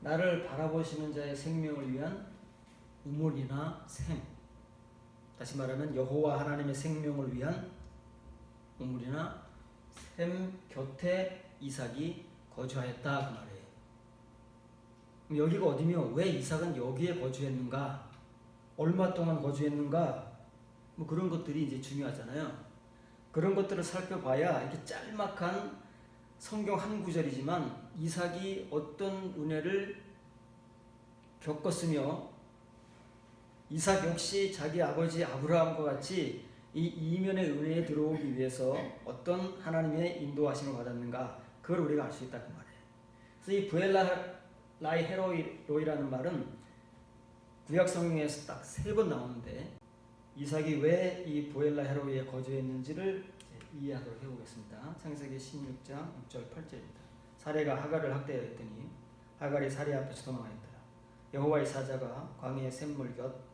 나를 바라보시는 자의 생명을 위한 우물이나 샘. 다시 말하면 여호와 하나님의 생명을 위한 우물이나 샘 곁에 이삭이 거주하였다 그 말이에요. 그럼 여기가 어디며 왜 이삭은 여기에 거주했는가? 얼마 동안 거주했는가? 뭐 그런 것들이 이제 중요하잖아요. 그런 것들을 살펴봐야 이게 짤막한 성경 한 구절이지만 이삭이 어떤 은혜를 겪었으며 이삭 역시 자기 아버지 아브라함과 같이 이 이면의 은혜에 들어오기 위해서 어떤 하나님의 인도하심을 받았는가, 그걸 우리가 알 수 있다 그 말이에요. 그래서 이 부엘라이 헤로이라는 말은 구약 성경에서 딱 3번 나오는데 이삭이 왜 이 부엘라 헤로이에 거주했는지를 이해하도록 해보겠습니다. 창세기 16장 6절 8절입니다. 사레가 하갈을 학대하였더니 하갈이 사레 앞에서 도망하였더라. 여호와의 사자가 광야의 샘물 곁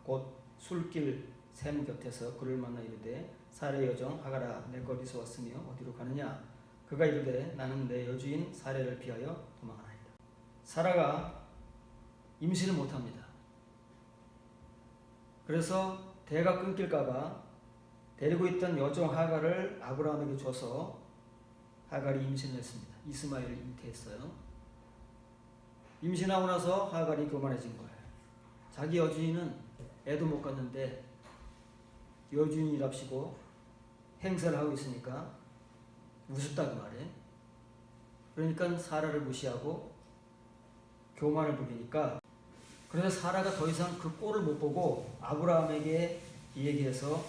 곧 술길 샘 곁에서 그를 만나 이르되 사레 여종 하갈아 내가 어디서 왔으며 어디로 가느냐. 그가 이르되 나는 내 여주인 사레를 피하여 도망하나이다. 사라가 임신을 못합니다. 그래서 대가 끊길까봐 데리고 있던 여종 하갈을 아브라함에게 줘서 하갈이 임신을 했습니다. 이스마엘을 잉태했어요. 임신하고 나서 하갈이 교만해진 거예요. 자기 여주인은 애도 못 갖는데 여주인이랍시고 행세를 하고 있으니까 우습다 그 말이에요. 그러니까 사라를 무시하고 교만을 부리니까, 그래서 사라가 더 이상 그 꼴을 못 보고 아브라함에게 얘기해서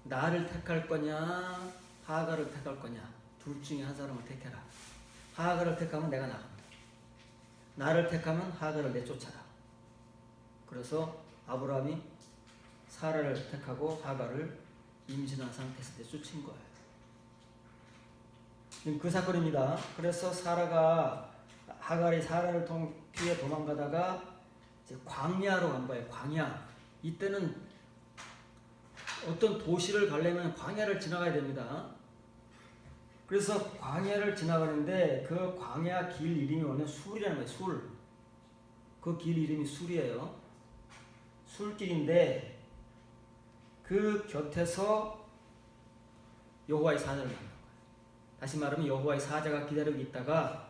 나를 택할 거냐 하갈을 택할 거냐, 둘 중에 한 사람을 택해라. 하갈을 택하면 내가 나간다. 나를 택하면 하갈을 내쫓아라. 그래서 아브라함이 사라를 택하고 하갈을 임신한 상태에서 내쫓은 거예요. 그 사건입니다. 그래서 하갈이 사라를 피해 도망가다가 이제 광야로 간 거예요. 광야. 이때는 어떤 도시를 가려면 광야를 지나가야 됩니다. 그래서 광야를 지나가는데 그 광야 길 이름이 원래 술이라는 거예요. 술. 그 길 이름이 술이에요. 술길인데 그 곁에서 여호와의 사자를 만난 거예요. 다시 말하면 여호와의 사자가 기다리고 있다가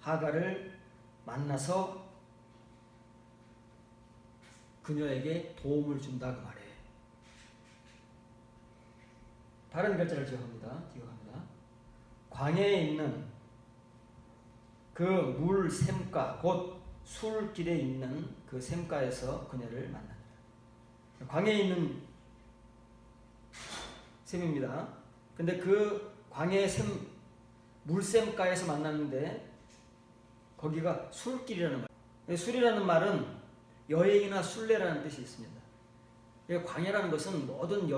하갈을 만나서 그녀에게 도움을 준다 그 말이에요. 다른 글자를 기억합니다. 광야에 있는 그 물 샘가, 곧 술길에 있는 그 샘가에서 그녀를 만납니다. 광야에 있는 샘입니다. 근데 그 광야의 물샘가에서 만났는데 거기가 술길이라는 말. 술이라는 말은 여행이나 순례라는 뜻이 있습니다. 광야라는 것은 모든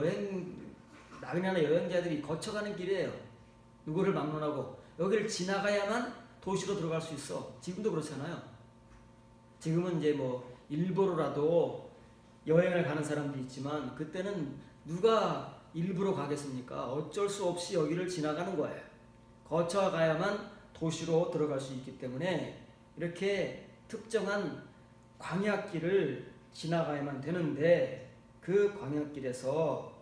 나그네나 여행자들이 거쳐가는 길이에요. 누구를 막론하고 여기를 지나가야만 도시로 들어갈 수 있어. 지금도 그렇잖아요. 지금은 이제 뭐 일부러라도 여행을 가는 사람도 있지만 그때는 누가 일부러 가겠습니까? 어쩔 수 없이 여기를 지나가는 거예요. 거쳐가야만 도시로 들어갈 수 있기 때문에 이렇게 특정한 광야길을 지나가야만 되는데 그 광야길에서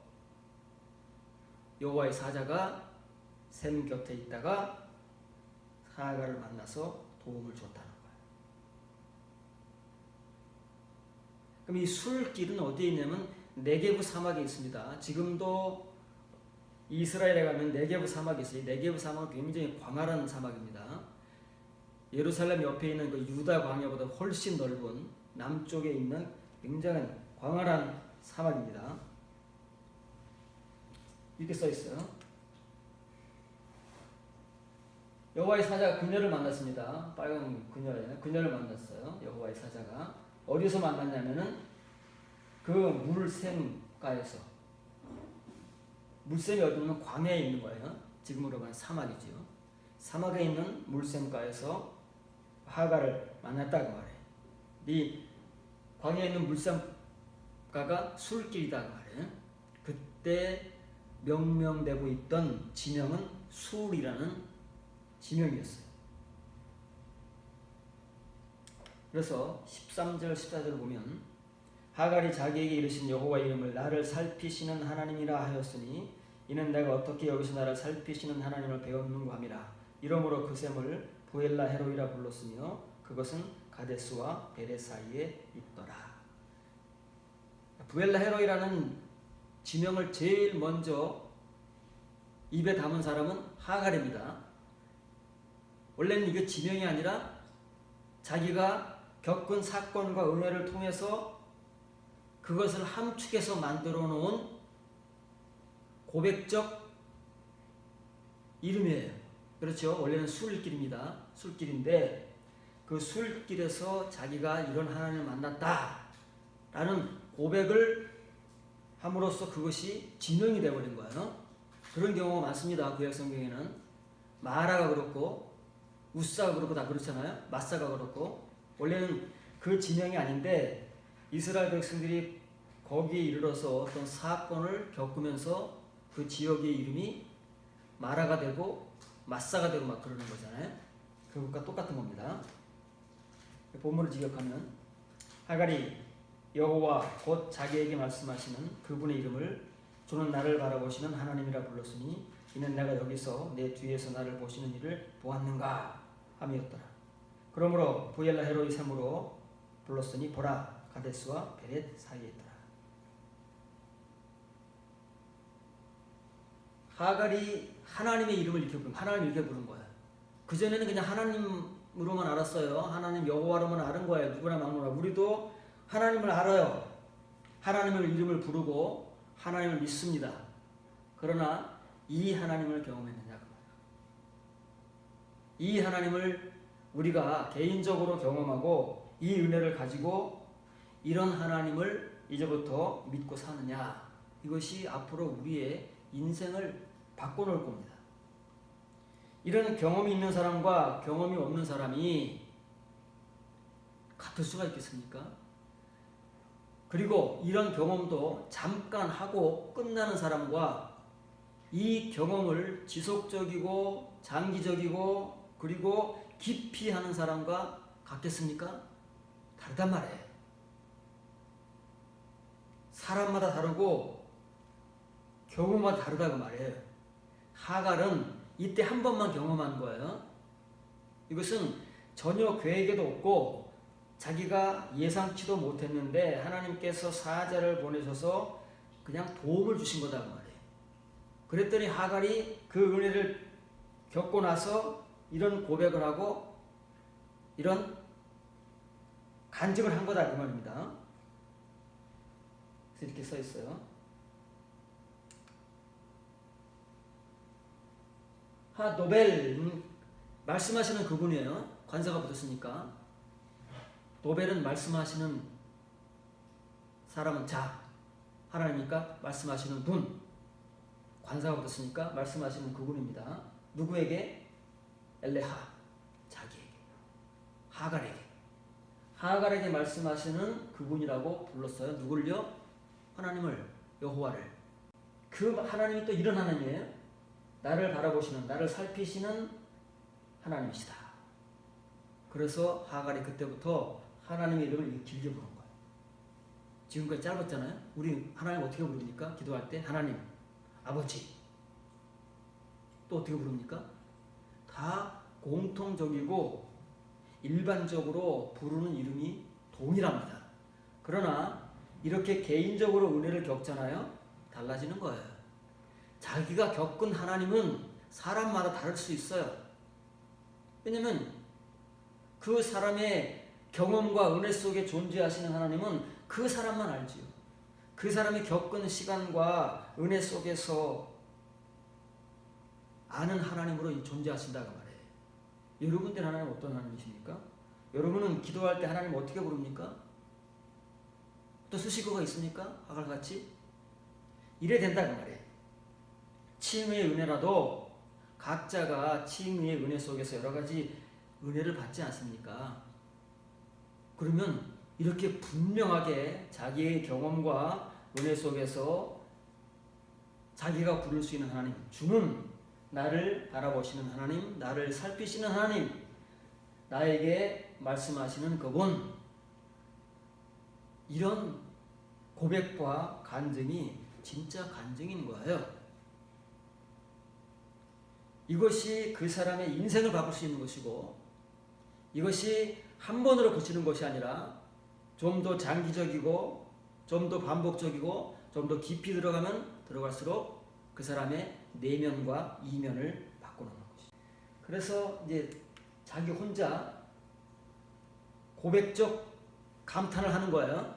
여호와의 사자가 샘 곁에 있다가 하갈을 만나서 도움을 줬다는 거예요. 그럼 이 술길은 어디에 있냐면 네게브 사막에 있습니다. 지금도 이스라엘에 가면 네게브 사막이 있어요. 네게브 사막은 굉장히 광활한 사막입니다. 예루살렘 옆에 있는 그 유다 광야보다 훨씬 넓은 남쪽에 있는 굉장히 광활한 사막입니다. 이렇게 써 있어요. 여호와의 사자가 그녀를 만났습니다. 빨간 그녀를 만났어요. 여호와의 사자가 어디서 만났냐면은 그 물샘가에서. 물샘이 어디냐면 광야에 있는 거예요. 지금으로 말하면 사막이죠. 사막에 있는 물샘가에서 하갈을 만났다고 말해요. 이 광야에 있는 물샘가가 술길이다 그 말이에요. 그때 명명되고 있던 지명은 술이라는 지명이었어요. 그래서 13절 14절을 보면 하갈이 자기에게 이르신 여호와 이름을 나를 살피시는 하나님이라 하였으니 이는 내가 어떻게 여기서 나를 살피시는 하나님을 배웠는고 함이라. 이러므로 그 샘을 부엘라 헤로이라 불렀으며 그것은 가데스와 베렛 사이에 있더라. 부엘라 헤로이라는 지명을 제일 먼저 입에 담은 사람은 하갈입니다. 원래는 이게 지명이 아니라 자기가 겪은 사건과 은혜를 통해서 그것을 함축해서 만들어 놓은 고백적 이름이에요. 그렇죠? 원래는 술길입니다. 술길인데 그 술길에서 자기가 이런 하나님을 만났다 라는 고백을 함으로써 그것이 지명이 되어버린 거예요. 그런 경우가 많습니다. 구약 성경에는 마라가 그렇고 우사가 그렇고 다 그렇잖아요. 마사가 그렇고 원래는 그 지명이 아닌데 이스라엘 백성들이 거기에 이르러서 어떤 사건을 겪으면서 그 지역의 이름이 마라가 되고 마사가 되고 막 그러는 거잖아요. 그것과 똑같은 겁니다. 본문을 직역하면 하갈이 여호와 곧 자기에게 말씀하시는 그분의 이름을 주는 나를 바라보시는 하나님이라 불렀으니 이는 내가 여기서 내 뒤에서 나를 보시는 이를 보았는가 함이었더라. 그러므로 부엘라 헤로이 샘으로 불렀으니 보라 가데스와 베렛 사이에 있더라. 하갈이 하나님의 이름을 이렇게 부른, 하나님 이렇게 부른 거예요. 그전에는 그냥 하나님으로만 알았어요. 하나님 여호와로만 아는 거예요. 누구나 막노라. 우리도 하나님을 알아요. 하나님의 이름을 부르고 하나님을 믿습니다. 그러나 이 하나님을 경험했느냐? 이 하나님을 우리가 개인적으로 경험하고 이 은혜를 가지고 이런 하나님을 이제부터 믿고 사느냐? 이것이 앞으로 우리의 인생을 바꿔놓을 겁니다. 이런 경험이 있는 사람과 경험이 없는 사람이 같을 수가 있겠습니까? 그리고 이런 경험도 잠깐 하고 끝나는 사람과 이 경험을 지속적이고 장기적이고 그리고 깊이 하는 사람과 같겠습니까? 다르단 말이에요. 사람마다 다르고 경험마다 다르다고 말해요. 하갈은 이때 한 번만 경험한 거예요. 이것은 전혀 계획에도 없고 자기가 예상치도 못했는데 하나님께서 사자를 보내셔서 그냥 도움을 주신 거다 그 말이에요. 그랬더니 하갈이 그 은혜를 겪고 나서 이런 고백을 하고 이런 간증을 한 거다 그 말입니다. 그래서 이렇게 써 있어요. 노벨 말씀하시는 그분이에요. 관사가 붙었으니까. 노벨은 말씀하시는 사람은 자, 하나님이니까 말씀하시는 분. 관사가 붙었으니까 말씀하시는 그분입니다. 누구에게? 엘레하, 자기에게, 하갈에게 말씀하시는 그분이라고 불렀어요. 누굴요? 하나님을, 여호와를. 그 하나님이 또 이런 하나님이에요. 나를 바라보시는, 나를 살피시는 하나님이시다. 그래서 하갈이 그때부터 하나님의 이름을 길게 부른 거예요. 지금까지 짧았잖아요. 우리 하나님 어떻게 부릅니까? 기도할 때 하나님, 아버지. 또 어떻게 부릅니까? 다 공통적이고 일반적으로 부르는 이름이 동일합니다. 그러나 이렇게 개인적으로 은혜를 겪잖아요. 달라지는 거예요. 자기가 겪은 하나님은 사람마다 다를 수 있어요. 왜냐면 그 사람의 경험과 은혜 속에 존재하시는 하나님은 그 사람만 알지요. 그 사람이 겪은 시간과 은혜 속에서 아는 하나님으로 존재하신다고 말해요. 여러분들 하나님 어떤 하나님이십니까? 여러분은 기도할 때 하나님 어떻게 부릅니까? 또 수식어가 있습니까? 하갈같이? 이래야 된다고 말해요. 칭의의 은혜라도 각자가 칭의의 은혜 속에서 여러 가지 은혜를 받지 않습니까? 그러면 이렇게 분명하게 자기의 경험과 은혜 속에서 자기가 부를 수 있는 하나님, 주는 나를 바라보시는 하나님, 나를 살피시는 하나님, 나에게 말씀하시는 그분, 이런 고백과 간증이 진짜 간증인 거예요. 이것이 그 사람의 인생을 바꿀 수 있는 것이고, 이것이 한 번으로 그치는 것이 아니라 좀 더 장기적이고 좀 더 반복적이고 좀 더 깊이 들어가면 들어갈수록 그 사람의 내면과 이면을 바꾸는 것이죠. 그래서 이제 자기 혼자 고백적 감탄을 하는 거예요.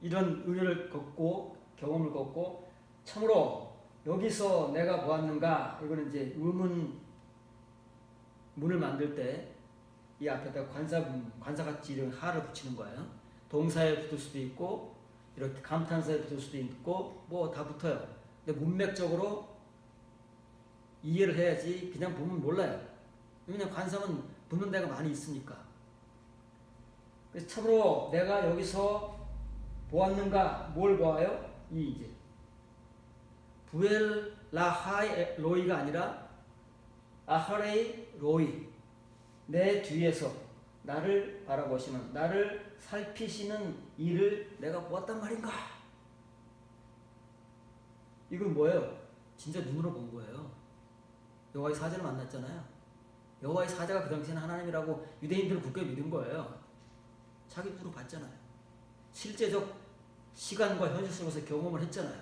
이런 은혜를 걷고 경험을 걷고 참으로 여기서 내가 보았는가. 이거는 이제 문을 만들 때 이 앞에다 관사같이 이런 하를 붙이는 거예요. 동사에 붙을 수도 있고 이렇게 감탄사에 붙을 수도 있고 뭐 다 붙어요. 근데 문맥적으로 이해를 해야지 그냥 보면 몰라요. 왜냐면 관사는 붙는 데가 많이 있으니까. 그래서 참으로 내가 여기서 보았는가. 뭘 보아요? 이 이제 부엘 라하이 로이가 아니라 아하레이 로이, 내 뒤에서 나를 바라보시는, 나를 살피시는 이를 내가 보았단 말인가. 이건 뭐예요? 진짜 눈으로 본 거예요. 여호와의 사자를 만났잖아요. 여호와의 사자가 그 당시에는 하나님이라고 유대인들은 굳게 믿은 거예요. 자기 눈으로 봤잖아요. 실제적 시간과 현실 속에서 경험을 했잖아요.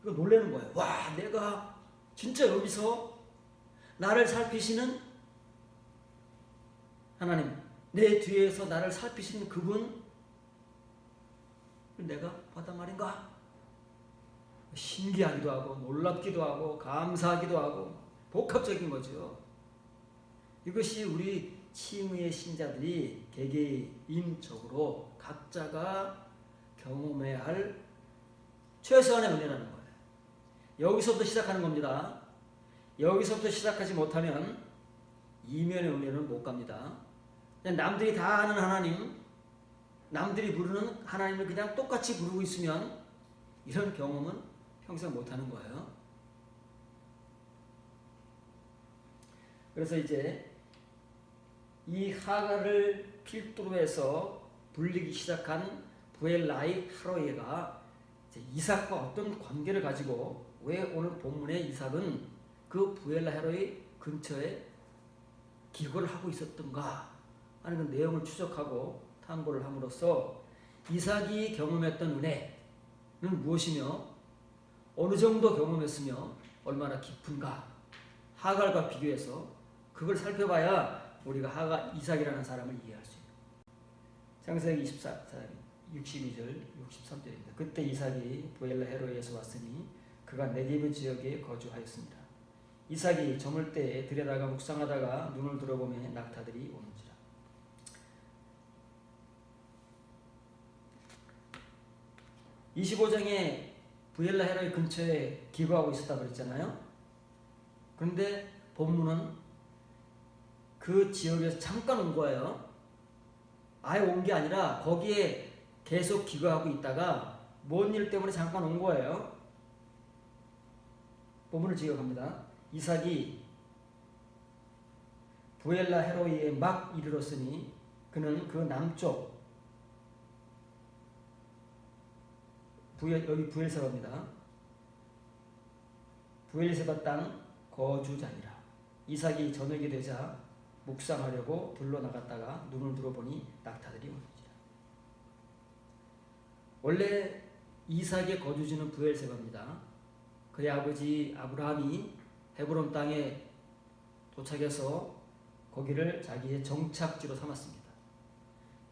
이거 놀라는 거예요. 와, 내가 진짜 여기서 나를 살피시는 하나님, 내 뒤에서 나를 살피시는 그분, 내가 봤단 말인가? 신기하기도 하고 놀랍기도 하고 감사하기도 하고 복합적인 거죠. 이것이 우리 칭의의 신자들이 개개인적으로 각자가 경험해야 할 최소한의 은혜라는 거예요. 여기서부터 시작하는 겁니다. 여기서부터 시작하지 못하면 이면의 은혜는 못 갑니다. 그냥 남들이 다 아는 하나님, 남들이 부르는 하나님을 그냥 똑같이 부르고 있으면 이런 경험은 평생 못하는 거예요. 그래서 이제 이 하갈을 필두로 해서 불리기 시작한 부엘라이 하로예가 이삭과 어떤 관계를 가지고 왜 오늘 본문에 이삭은 그 부엘라 하로의 근처에 기거를 하고 있었던가 하는 그 내용을 추적하고 탐구를 함으로써 이삭이 경험했던 은혜는 무엇이며 어느 정도 경험했으며 얼마나 깊은가 하갈과 비교해서 그걸 살펴봐야 우리가 이삭이라는 사람을 이해할 수 있어요. 창세기 62절 63절입니다. 그때 이삭이 부엘라 헤로에서 왔으니 그가 네게브 지역에 거주하였습니다. 이삭이 저물 때에 들여다가 묵상하다가 눈을 들어보매 낙타들이 오는지라. (25장에) 부엘라 헤로의 근처에 기거하고 있었다고 그랬잖아요. 그런데 본문은 그 지역에서 잠깐 온 거예요. 아예 온 게 아니라 거기에 계속 기거하고 있다가 뭔 일 때문에 잠깐 온 거예요. 본문을 지역합니다. 이삭이 부엘라 헤로이에 막 이르렀으니 그는 그 남쪽 여기 부엘세바입니다. 부엘세바 땅 거주자니라. 이삭이 저녁이 되자 묵상하려고 들러 나갔다가 눈을 들어보니 낙타들이 오는지라. 원래 이삭의 거주지는 부엘세바입니다. 그의 아버지 아브라함이 헤브론 땅에 도착해서 거기를 자기의 정착지로 삼았습니다.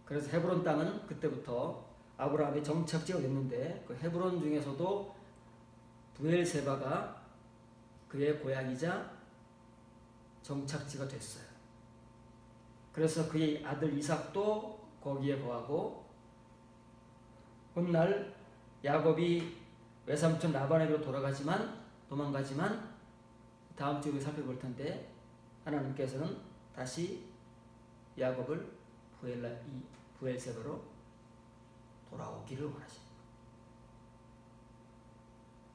그래서 헤브론 땅은 그때부터 아브라함의 정착지가 됐는데 그 헤브론 중에서도 부엘세바가 그의 고향이자 정착지가 됐어요. 그래서 그의 아들 이삭도 거기에 거하고 훗날 야곱이 외삼촌 라반에게로 도망가지만 다음 주에 살펴볼 텐데 하나님께서는 다시 야곱을 부엘세바로 돌아오기를 원하십니다.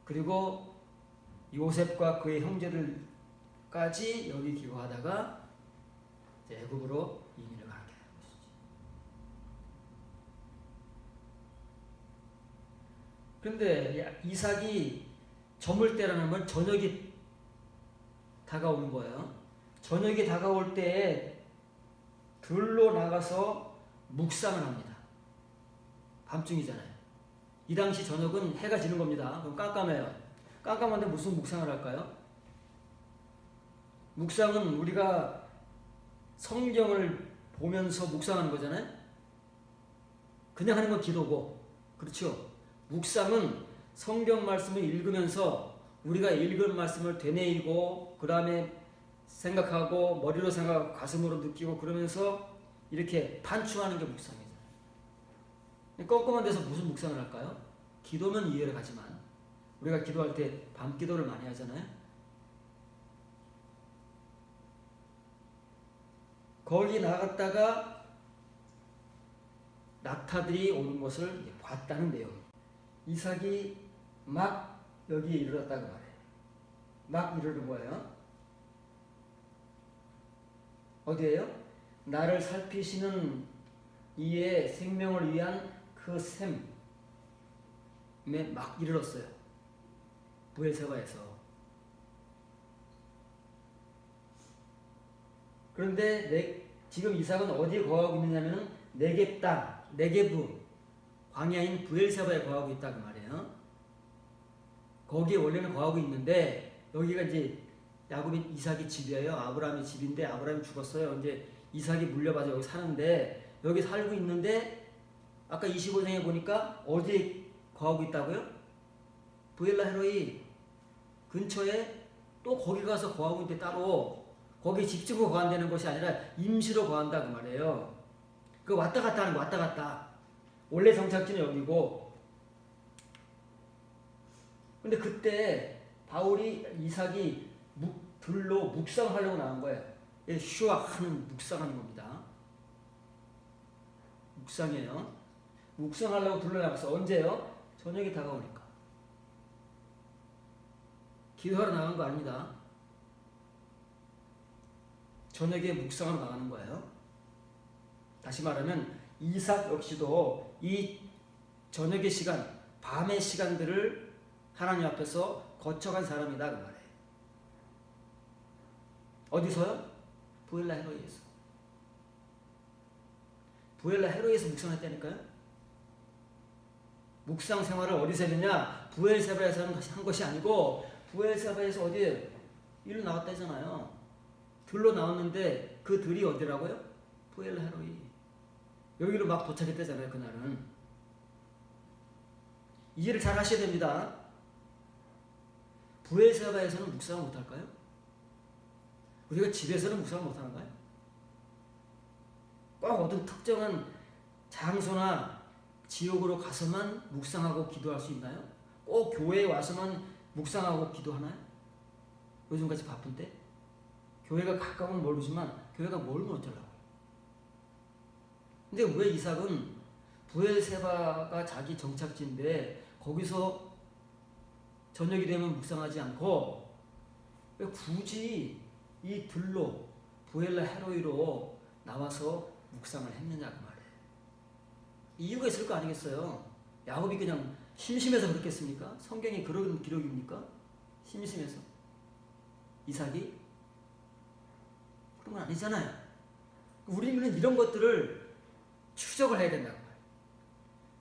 그리고 요셉과 그의 형제들까지 여기 기거하다가 이제 애굽으로 이민을 가게 된 것이죠. 그런데 이삭이 저물 때라는 건 저녁이 다가오는 거예요. 저녁이 다가올 때에 들로 나가서 묵상을 합니다. 밤중이잖아요. 이 당시 저녁은 해가 지는 겁니다. 그럼 깜깜해요. 깜깜한데 무슨 묵상을 할까요? 묵상은 우리가 성경을 보면서 묵상하는 거잖아요. 그냥 하는 건 기도고, 그렇죠? 묵상은 성경 말씀을 읽으면서 우리가 읽은 말씀을 되뇌이고 그 다음에 생각하고 머리로 생각하고 가슴으로 느끼고 그러면서 이렇게 반추하는 게 묵상이잖아요. 껌껌한 데서 무슨 묵상을 할까요? 기도면 이해를 가지만 우리가 기도할 때 밤기도를 많이 하잖아요. 거기 나갔다가 낙타들이 오는 것을 봤다는 내용입니다. 이삭이 막 여기에 이르렀다고 말해요. 막 이르는 거예요. 어디에요? 나를 살피시는 이의 생명을 위한 그 샘에 막 이르렀어요. 브엘세바에서. 그런데 지금 이삭은 어디에 거하고 있느냐면 네겝 땅, 네게브 광야인 브엘세바에 거하고 있다고 말이에요. 거기에 원래는 거하고 있는데 여기가 이제 야곱이 이삭이 집이에요. 아브라함이 집인데 아브라함이 죽었어요. 이제 이삭이 물려받아 여기 사는데 여기 살고 있는데 아까 25장에 보니까 어디에 거하고 있다고요? 브엘라 헤로이 근처에 또 거기 가서 거하고 있는데 따로 거기 집 짓고 거한다는 것이 아니라 임시로 거한다 그 말이에요. 그 왔다 갔다 하는 거 왔다 갔다. 원래 정착지는 여기고. 근데 그때 바울이 이삭이 들로 묵상하려고 나온 거예요. 슈악하는 묵상하는 겁니다. 묵상이에요. 묵상하려고 들로 나갔어. 언제요? 저녁이 다가오니까. 기도하러 나간 거 아닙니다. 저녁에 묵상하러 나가는 거예요. 다시 말하면 이삭 역시도 이 저녁의 시간, 밤의 시간들을 하나님 앞에서 거쳐간 사람이다 그 말이에요. 어디서요? 브엘라 헤로이에서. 브엘라 헤로이에서 묵상했다니까요. 묵상 생활을 어디서 했느냐? 브엘세바에서 한 것이 아니고 브엘세바에서 어디에 일로 나왔다잖아요. 들로 나왔는데 그 들이 어디라고요? 브엘라 헤로이. 여기로 막 도착했다잖아요. 그날은. 이해를 잘 하셔야 됩니다. 브엘세바에서는 묵상을 못할까요? 우리가 집에서는 묵상을 못하는가요? 꼭 어떤 특정한 장소나 지역으로 가서만 묵상하고 기도할 수 있나요? 꼭 교회에 와서만 묵상하고 기도하나요? 요즘같이 바쁜데? 교회가 가까우면 모르지만 교회가 멀면 어쩌려고. 근데 왜 이삭은 브엘세바가 자기 정착지인데 거기서 저녁이 되면 묵상하지 않고 왜 굳이 이 들로 브엘라 헤로이로 나와서 묵상을 했느냐 그 말이에요. 이유가 있을 거 아니겠어요. 야곱이 그냥 심심해서 그렇겠습니까? 성경에 그런 기록입니까? 심심해서. 이삭이? 그런 건 아니잖아요. 우리는 이런 것들을 추적을 해야 된다고 말이에요.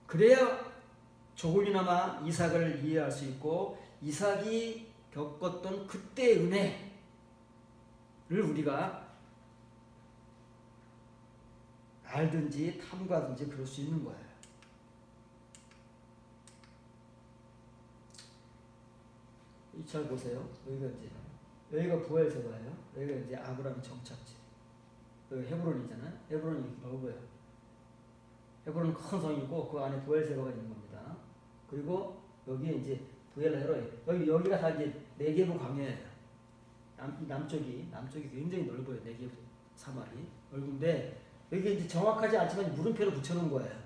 그래야 조금이나마 이삭을 이해할 수 있고 이삭이 겪었던 그때의 은혜를 우리가 알든지 탐구하든지 그럴 수 있는 거예요. 잘 보세요. 여기가 브엘세바예요. 여기가 이제 아브라함 정착지. 여기 헤브론이잖아요. 헤브론이 넓어요. 헤브론은 큰 성이고 그 안에 브엘세바가 있는 겁니다. 그리고 여기에 이제 브엘라 헤로이. 여기가 다 이제 네게브 광야예요. 남쪽이 굉장히 넓어요. 네게브 사마리 넓은데 여기 이제 정확하지 않지만 물음표를 붙여놓은 거예요.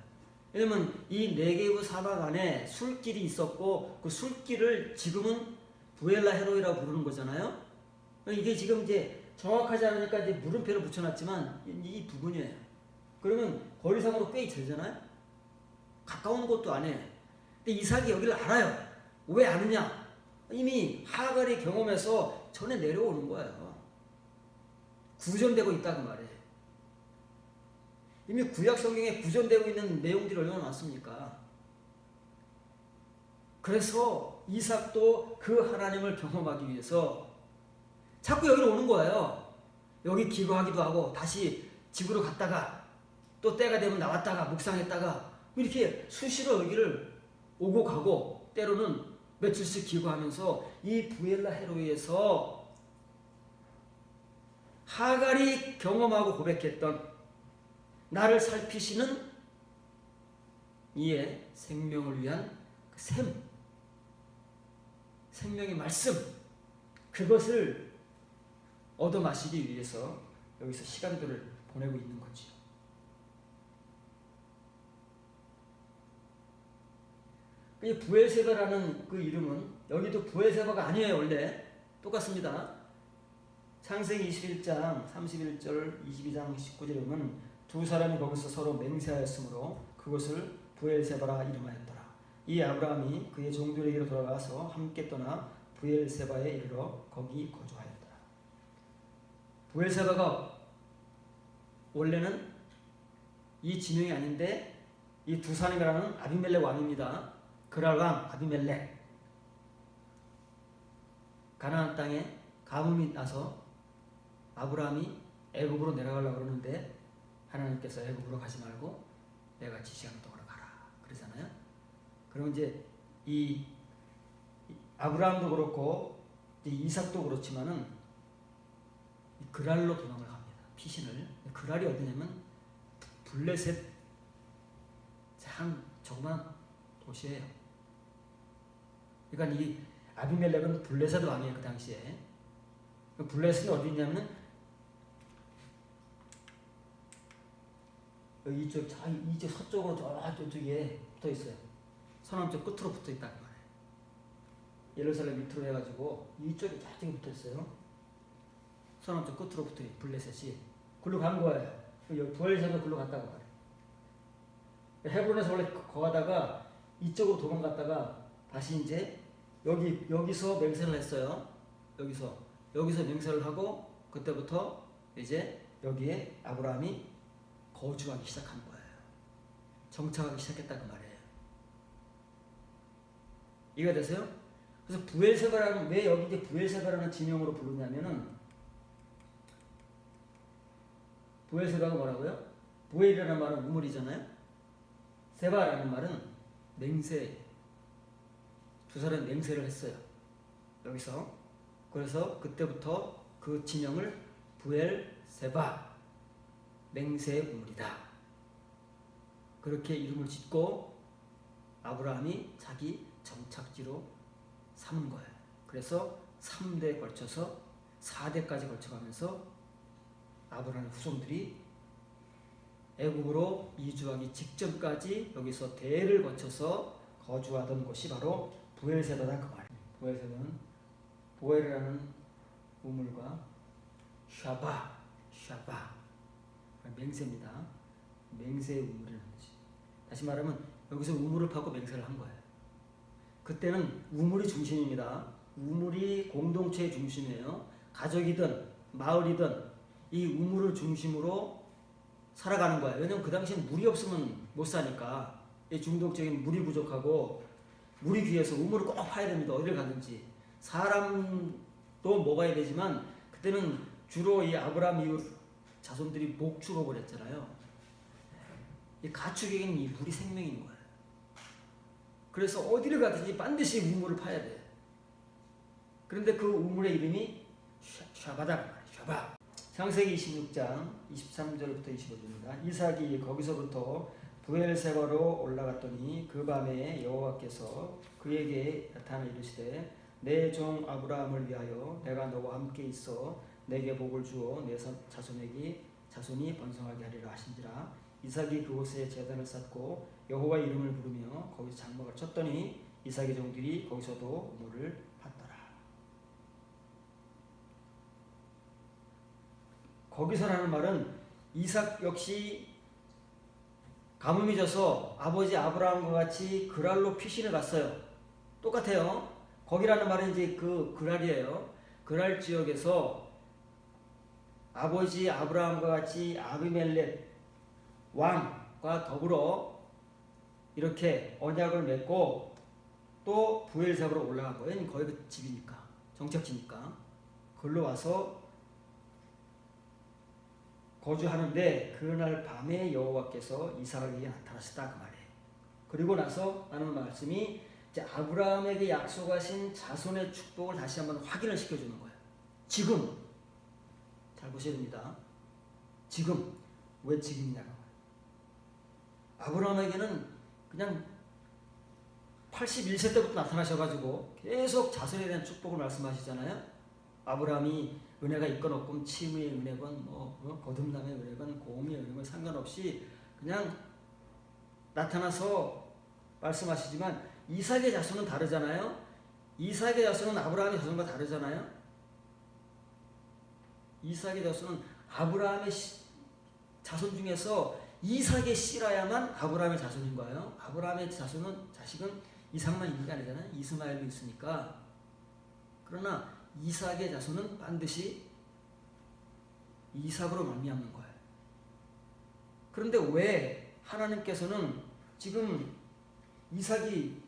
왜냐면 이 네게브 사막 안에 술길이 있었고 그 술길을 지금은 브엘라 헤로이라고 부르는 거잖아요. 이게 지금 이제 정확하지 않으니까 이제 물음표를 붙여놨지만 이 부분이에요. 그러면 거리상으로 꽤 되잖아요. 가까운 곳도 안 해. 근데 이삭이 여기를 알아요. 왜 아느냐? 이미 하갈이 경험해서 전에 내려오는 거예요. 구전되고 있다 그 말이에요. 이미 구약 성경에 구전되고 있는 내용들이 얼마나 많습니까? 그래서 이삭도 그 하나님을 경험하기 위해서 자꾸 여기로 오는 거예요. 여기 기거하기도 하고 다시 집으로 갔다가 또 때가 되면 나왔다가 묵상했다가 이렇게 수시로 여기를 오고 가고 때로는 며칠씩 기거하면서 이 부엘라 헤로이에서 하갈이 경험하고 고백했던 나를 살피시는 이의 생명을 위한 그 생명의 말씀, 그것을 얻어 마시기 위해서 여기서 시간들을 보내고 있는 거죠. 이 부엘세바라는 그 이름은 여기도 부엘세바가 아니에요. 원래 똑같습니다. 창세기 21장 31절 22장 19절에 보면 두 사람이 거기서 서로 맹세하였으므로 그것을 부엘세바라 이름하였더라. 이 아브라함이 그의 종들에게로 돌아가서 함께 떠나 부엘세바에 이르러 거기 거주하였더라. 부엘세바가 원래는 이 진영이 아닌데 이 두 사람이라는 아비멜렉 왕입니다. 그랄 왕 아비멜렉, 가나안 땅에 가뭄이 나서 아브라함이 애굽으로 내려가려고 그러는데 하나님께서 애굽으로 가지 말고 내가 지시하는 쪽으로 가라 그러잖아요. 그럼 이제 이 아브라함도 그렇고 이삭도 그렇지만은 그랄로 도망을 갑니다. 피신을. 그랄이 어디냐면 블레셋 참 조그만 도시예요. 그러니까 이 아비멜렉은 블레셋 왕이에요. 그 당시에. 블레셋은 어디 있냐면 이쪽 서쪽으로 저쪽에 붙어 있어요. 서남쪽 끝으로 붙어 있다는 말이에요. 예루살렘 밑으로 해가지고 이쪽에 저쪽에 붙어 있어요. 서남쪽 끝으로 붙어 있어요. 블레셋이. 글로 간 거예요. 여기 부엘세바 글로 갔다고 말이에요. 헤브론에서 원래 거하다가 이쪽으로 도망갔다가 다시 이제 여기서 맹세를 했어요. 여기서 맹세를 하고 그때부터 이제 여기에 아브라함이 거주하기 시작한 거예요. 정착하기 시작했다 그 말이에요. 이해가 되세요? 그래서 부엘세바라는, 왜 여기 이제 부엘세바라는 지명으로 부르냐면은, 부엘세바가 뭐라고요? 부엘이라는 말은 우물이잖아요. 세바라는 말은 맹세. 두 사람이 맹세를 했어요. 여기서. 그래서 그때부터 그 진영을 부엘세바, 맹세의 우물이다. 그렇게 이름을 짓고 아브라함이 자기 정착지로 삼은 거예요. 그래서 3대에 걸쳐서 4대까지 걸쳐가면서 아브라함의 후손들이 애국으로 이주하기 직전까지 여기서 대를 거쳐서 거주하던 곳이 바로 부엘세바다 그 말이에요. 부엘세바는 보엘이라는 우물과 샤바 맹세입니다. 맹세의 우물이라는 거지. 다시 말하면 여기서 우물을 파고 맹세를 한 거예요. 그때는 우물이 중심입니다. 우물이 공동체의 중심이에요. 가족이든 마을이든 이 우물을 중심으로 살아가는 거예요. 왜냐면 그 당시엔 물이 없으면 못 사니까. 이 중독적인 물이 부족하고 물이 귀해서 우물을 꼭 파야 됩니다. 어디를 가든지. 사람도 먹어야 되지만 그때는 주로 이 아브라함 이후 자손들이 목축업을 했잖아요. 이 가축에게는 이 물이 생명인 거예요. 그래서 어디를 가든지 반드시 우물을 파야 돼. 그런데 그 우물의 이름이 샤바다, 샤바. 창세기 26장 23절부터 25절입니다. 이삭이 거기서부터 부엘세바로 올라갔더니 그 밤에 여호와께서 그에게 나타나 이르시되 내 종 아브라함을 위하여 내가 너와 함께 있어 내게 복을 주어 내 자손이 번성하게 하리라 하신지라. 이삭이 그곳에 제단을 쌓고 여호와 이름을 부르며 거기서 장막을 쳤더니 이삭의 종들이 거기서도 우물을 팠더라. 거기서라는 말은 이삭 역시 가뭄이 져서 아버지 아브라함과 같이 그랄로 피신을 갔어요. 똑같아요. 거기라는 말은 이제 그 그랄이에요. 그랄 지역에서 아버지 아브라함과 같이 아비멜렉 왕과 더불어 이렇게 언약을 맺고 또 부엘세바로 올라간 거예요. 거기 그 집이니까, 정착지니까. 걸로 와서 거주하는데 그날 밤에 여호와께서 이삭에게 나타나셨다 그 말이에요. 그리고 나서 하는 말씀이 이제 아브라함에게 약속하신 자손의 축복을 다시 한번 확인을 시켜주는 거예요. 지금 잘 보셔야 됩니다. 지금 왜 지금이냐고. 아브라함에게는 그냥 81세 때부터 나타나셔가지고 계속 자손에 대한 축복을 말씀하시잖아요. 아브라함이 은혜가 있건 없건 치유의 은혜건 거듭남의 은혜건 고음의 은혜건 상관없이 그냥 나타나서 말씀하시지만 이삭의 자손은 다르잖아요. 이삭의 자손은 아브라함의 자손과 다르잖아요. 이삭의 자손은 아브라함의 자손 중에서 이삭의 씨라야만 아브라함의 자손인 거예요. 아브라함의 자식은 이삭만 있는 게 아니잖아요. 이스마엘도 있으니까. 그러나 이삭의 자손은 반드시 이삭으로 말미암는 거예요. 그런데 왜 하나님께서는 지금 이삭이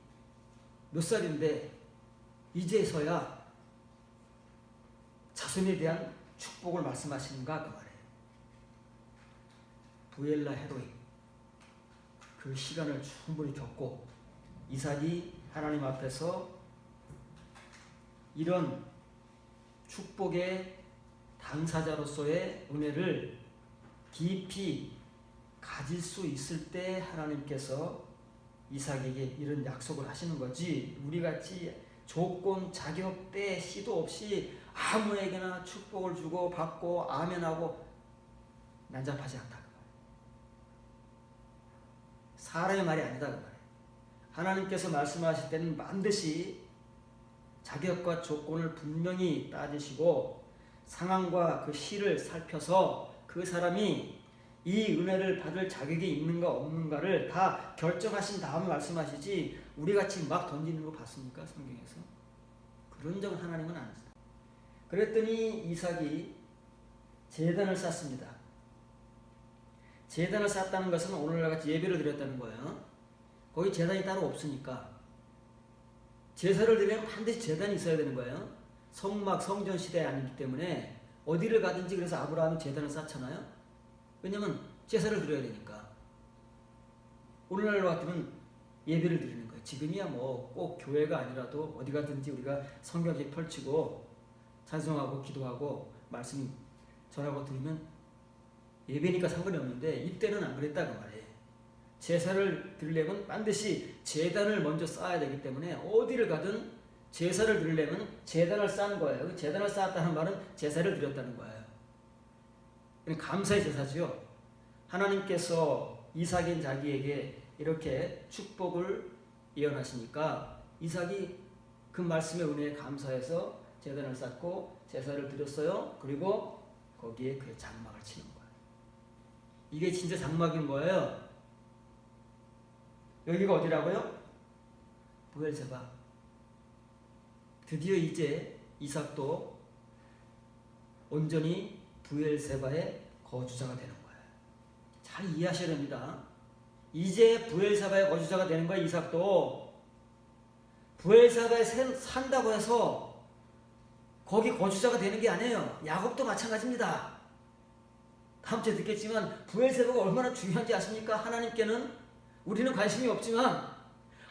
몇 살인데 이제서야 자손에 대한 축복을 말씀하시는가 그 말이에요. 부엘라 헤로이 그 시간을 충분히 겪고 이삭이 하나님 앞에서 이런 축복의 당사자로서의 은혜를 깊이 가질 수 있을 때 하나님께서 이삭에게 이런 약속을 하시는 거지, 우리같이 조건, 자격, 때, 시도 없이 아무에게나 축복을 주고 받고 아멘하고 난잡하지 않다. 사람의 말이 아니다 그 말이에요. 하나님께서 말씀하실 때는 반드시 자격과 조건을 분명히 따지시고 상황과 그 시를 살펴서 그 사람이 이 은혜를 받을 자격이 있는가 없는가를 다 결정하신 다음 말씀하시지 우리같이 막 던지는 거 봤습니까? 성경에서? 그런 적은 하나님은 안 했어요. 그랬더니 이삭이 제단을 쌓습니다. 제단을 쌓았다는 것은 오늘날같이 예배를 드렸다는 거예요. 거기 제단이 따로 없으니까 제사를 드리려면 반드시 제단이 있어야 되는 거예요. 성막, 성전 시대에 아니기 때문에 어디를 가든지 그래서 아브라함이 제단을 쌓잖아요. 왜냐면 제사를 드려야 되니까. 오늘날로 같으면 예배를 드리는 거예요. 지금이야 뭐 꼭 교회가 아니라도 어디 가든지 우리가 성경책 펼치고 찬송하고 기도하고 말씀 전하고 들으면 예배니까 상관이 없는데 이때는 안 그랬다 그 말이에요. 제사를 드리려면 반드시 제단을 먼저 쌓아야 되기 때문에 어디를 가든 제사를 드리려면 제단을 쌓는 거예요. 제단을 쌓았다는 말은 제사를 드렸다는 거예요. 감사의 제사지요. 하나님께서 이삭인 자기에게 이렇게 축복을 예언하시니까 이삭이 그 말씀의 은혜에 감사해서 제단을 쌓고 제사를 드렸어요. 그리고 거기에 그의 장막을 치는 거예요. 이게 진짜 장막인 거예요. 여기가 어디라고요? 부엘세바. 드디어 이제 이삭도 온전히 부엘세바의 거주자가 되는 거예요. 잘 이해하셔야 됩니다. 이제 부엘세바의 거주자가 되는 거예요. 이삭도. 부엘세바에 산다고 해서 거기 거주자가 되는 게 아니에요. 야곱도 마찬가지입니다. 다음 주에 듣겠지만 부엘세바가 얼마나 중요한지 아십니까? 하나님께는 우리는 관심이 없지만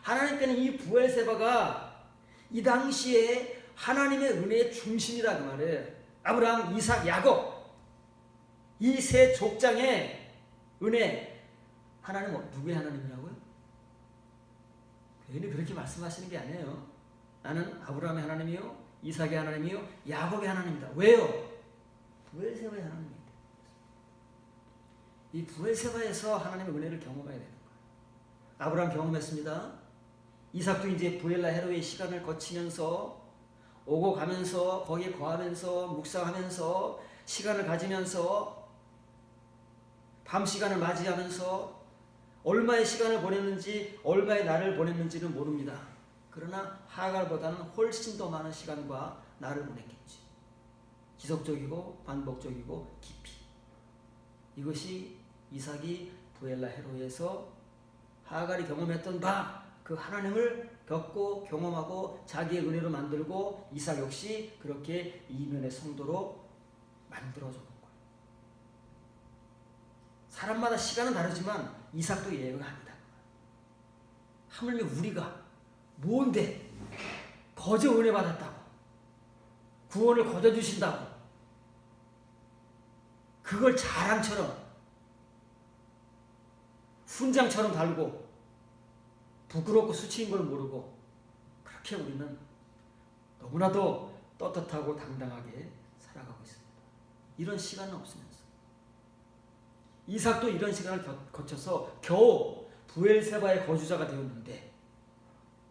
하나님께는 이 부엘세바가 이 당시에 하나님의 은혜의 중심이라 그 말이에요. 아브라함, 이삭, 야곱 이 세 족장의 은혜. 하나님 누구의 하나님이라고요? 괜히 그렇게 말씀하시는 게 아니에요. 나는 아브라함의 하나님이요, 이삭의 하나님이요, 야곱의 하나님이다. 왜요? 부엘세바의 하나님입니다. 이 부엘세바에서 하나님의 은혜를 경험해야 되는 거예요. 아브라함 경험했습니다. 이삭도 이제 부엘라 헤로의 시간을 거치면서 오고 가면서 거기에 거하면서 묵상하면서 시간을 가지면서 밤 시간을 맞이하면서 얼마의 시간을 보냈는지 얼마의 날을 보냈는지는 모릅니다. 그러나 하갈보다는 훨씬 더 많은 시간과 날을 보냈겠지. 지속적이고 반복적이고 깊이. 이것이 이삭이 부엘라 헤로에서 하갈이 경험했던 바 그 하나님을 겪고 경험하고 자기의 은혜로 만들고 이삭 역시 그렇게 이면의 성도로 만들어주는 거예요. 사람마다 시간은 다르지만 이삭도 예외가 아니다. 하물며 우리가 뭔데 거저 은혜 받았다고 구원을 거저 주신다고 그걸 자랑처럼 훈장처럼 달고 부끄럽고 수치인 걸 모르고 그렇게 우리는 너무나도 떳떳하고 당당하게 살아가고 있습니다. 이런 시간은 없으면서 이삭도 이런 시간을 거쳐서 겨우 부엘세바의 거주자가 되었는데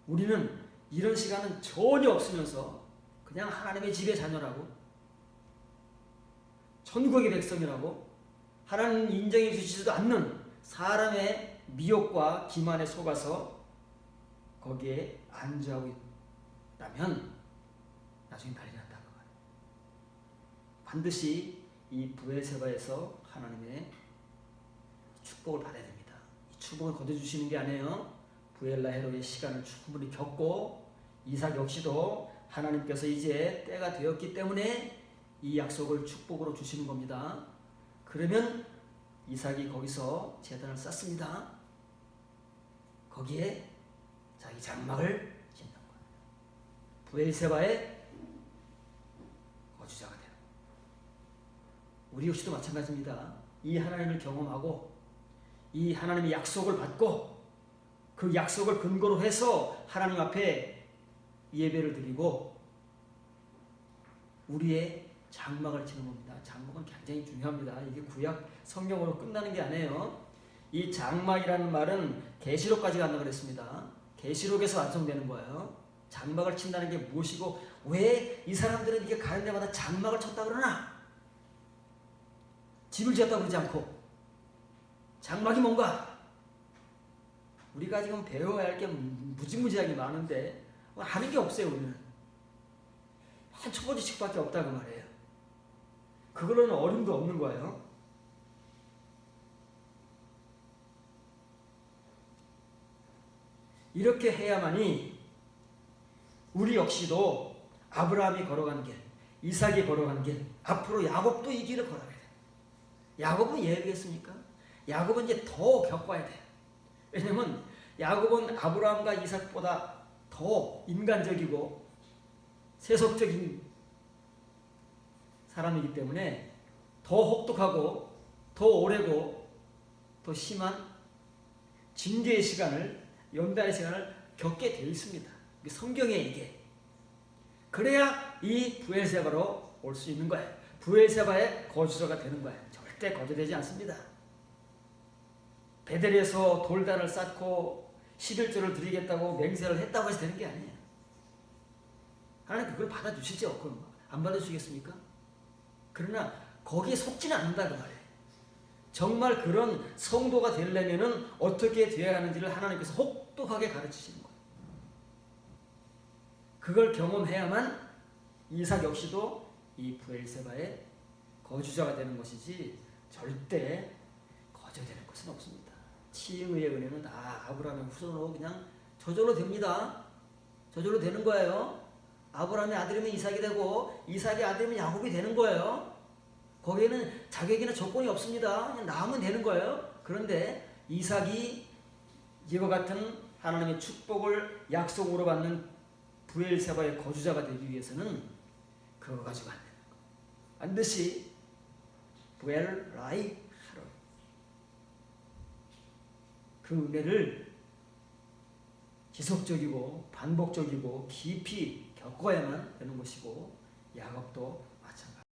우리는 이런 시간은 전혀 없으면서 그냥 하나님의 집의 자녀라고 천국의 백성이라고 하나님 인정해 주시지도 않는 사람의 미혹과 기만에 속아서 거기에 안주하고 있다면 나중에 난리 난다고 말해요. 반드시 이 부엘세바에서 하나님의 축복을 받아야 됩니다. 이 축복을 거둬주시는 게 아니에요. 부엘라 헤로의 시간을 충분히 겪고 이삭 역시도 하나님께서 이제 때가 되었기 때문에 이 약속을 축복으로 주시는 겁니다. 그러면 이삭이 거기서 제단을 쌓습니다. 거기에 자기 장막을 짓는 거예요. 부엘세바의 거주자가 되는 거예요. 우리 역시도 마찬가지입니다. 이 하나님을 경험하고 이 하나님의 약속을 받고 그 약속을 근거로 해서 하나님 앞에 예배를 드리고 우리의 장막을 지는 겁니다. 장막은 굉장히 중요합니다. 이게 구약 성경으로 끝나는 게 아니에요. 이 장막이라는 말은 계시록까지 간다고 그랬습니다. 계시록에서 완성되는 거예요. 장막을 친다는 게 무엇이고 왜 이 사람들은 이게 가는 데마다 장막을 쳤다 그러나? 집을 지었다 그러지 않고 장막이 뭔가? 우리가 지금 배워야 할 게 무지무지하게 많은데 아는 게 없어요. 우리는 한 초보지식밖에 없다고 말해요. 그걸로는 어림도 없는 거예요. 이렇게 해야만이 우리 역시도 아브라함이 걸어간 길, 이삭이 걸어간 길, 앞으로 야곱도 이 길을 걸어야 돼요. 야곱은 예외겠습니까? 야곱은 이제 더 겪어야 돼요. 왜냐면 야곱은 아브라함과 이삭보다 더 인간적이고 세속적인 사람이기 때문에 더 혹독하고 더 오래고 더 심한 징계의 시간을 연단의 시간을 겪게 되어 있습니다. 성경에 이게 그래야 이 부엘세바로 올 수 있는 거예요. 부엘세바의 거주자가 되는 거예요. 절대 거주되지 않습니다. 베델에서 돌단을 쌓고 11조를 드리겠다고 맹세를 했다고 해서 되는 게 아니에요. 하나님 그걸 받아주시죠. 그럼 안 받아주시겠습니까? 그러나 거기에 속지는 않는다 그 말이에요. 정말 그런 성도가 되려면은 어떻게 되어야 하는지를 하나님께서 혹독하게 가르치시는 거예요. 그걸 경험해야만 이삭 역시도 이 부엘세바의 거주자가 되는 것이지 절대 거저되는 것은 없습니다. 치유의 은혜는 아브라함의 후손으로 그냥 저절로 됩니다. 저절로 되는 거예요. 아브라함의 아들이면 이삭이 되고 이삭의 아들이면 야곱이 되는 거예요. 거기에는 자격이나 조건이 없습니다. 그냥 낳으면 되는 거예요. 그런데 이삭이 이와 같은 하나님의 축복을 약속으로 받는 부엘세바의 거주자가 되기 위해서는 그거 가지고 안 되는 거예요. 반드시 부엘라이 하루 그 은혜를 지속적이고 반복적이고 깊이 겪어야만 되는 것이고 야곱도